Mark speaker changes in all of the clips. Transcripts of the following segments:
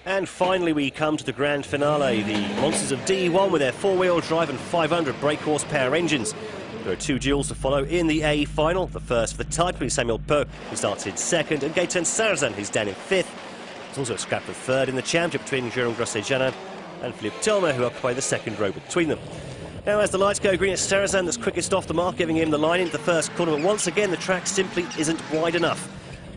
Speaker 1: And finally we come to the grand finale, the monsters of D1 with their four-wheel drive and 500 brake horsepower engines. There are two duels to follow in the A final. The first for the title between Samuel Peu, who starts in second, and Gaëtan Sarrazin, who's down in fifth. There's also a scrap for third in the championship between Jérôme Grosset-Janin and Philippe Tilmer, who occupy the second row between them. Now, as the lights go green, it's Sarrazin that's quickest off the mark, giving him the line into the first corner. But once again, the track simply isn't wide enough.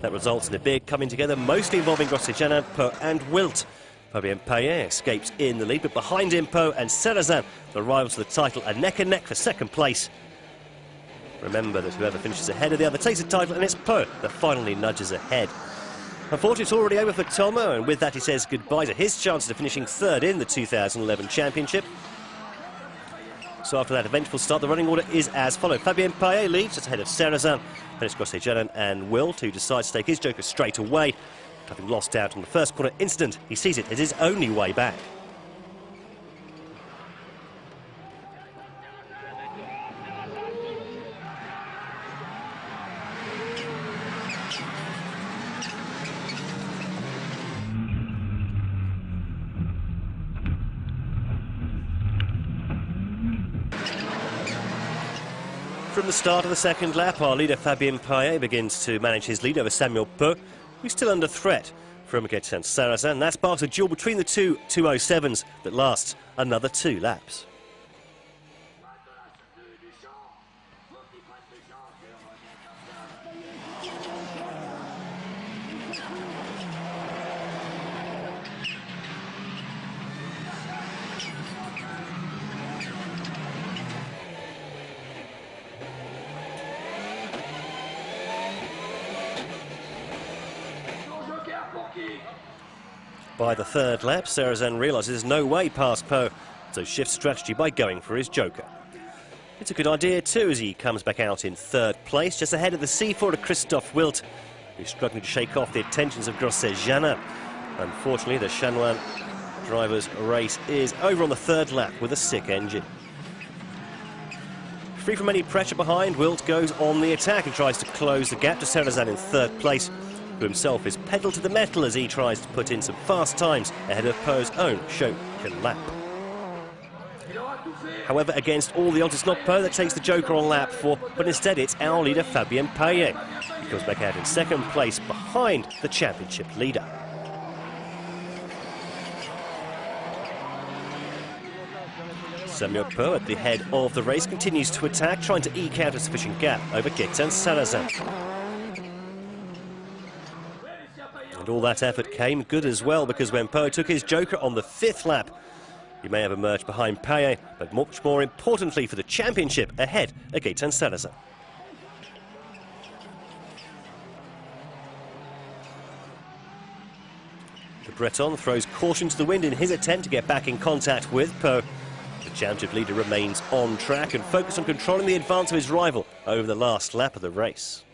Speaker 1: That results in a big coming together, mostly involving Grosset-Janin, Peu and Wilt. Fabien Paillet escapes in the lead, but behind him, Peu and Sarrazin, the rivals to the title, are neck and neck for second place. Remember that whoever finishes ahead of the other takes the title, and it's Peu that finally nudges ahead. Unfortunately, it's already over for Tilmer, and with that he says goodbye to his chances of finishing third in the 2011 championship. So after that eventful start, the running order is as follows. Fabien Paillet leads, just ahead of Sarrazin. Then it's Grosset-Janin and Wilt, who decides to take his joker straight away. Having lost out on the first corner instant, he sees it as his only way back. From the start of the second lap, our leader Fabien Paillet begins to manage his lead over Samuel Peu, who's still under threat from Gaëtan Sarrazin. That sparks a duel between the two 207s that lasts another 2 laps. By the third lap, Sarrazin realises there's no way past Peu, so shifts strategy by going for his joker. It's a good idea too, as he comes back out in third place, just ahead of the C4 to Christophe Wilt, who's struggling to shake off the attentions of Grosset-Janin. Unfortunately, the Chanoine driver's race is over on the third lap with a sick engine. Free from any pressure behind, Wilt goes on the attack and tries to close the gap to Sarrazin in third place, who himself is pedal to the metal as he tries to put in some fast times ahead of Peu's own choker lap. However, against all the odds, it's not Peu that takes the joker on lap 4, but instead it's our leader Fabien Paillet. He comes back out in second place behind the championship leader. Samuel Peu at the head of the race continues to attack, trying to eke out a sufficient gap over Gaëtan Sarrazin. And all that effort came good as well, because when Peu took his joker on the 5th lap, he may have emerged behind Paillet, but much more importantly for the championship, ahead of Gaëtan Sarrazin. The Breton throws caution to the wind in his attempt to get back in contact with Peu. The championship leader remains on track and focused on controlling the advance of his rival over the last lap of the race.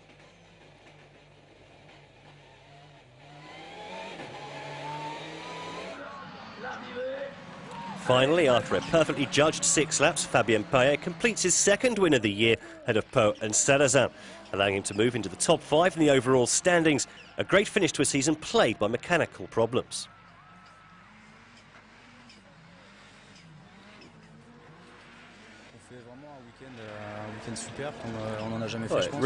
Speaker 1: Finally, after a perfectly judged 6 laps, Fabien Paillet completes his second win of the year ahead of Peu and Sarrazin, allowing him to move into the top 5 in the overall standings. A great finish to a season plagued by mechanical problems.
Speaker 2: On fait vraiment un week-end super, comme on n'en a jamais fait, je pense.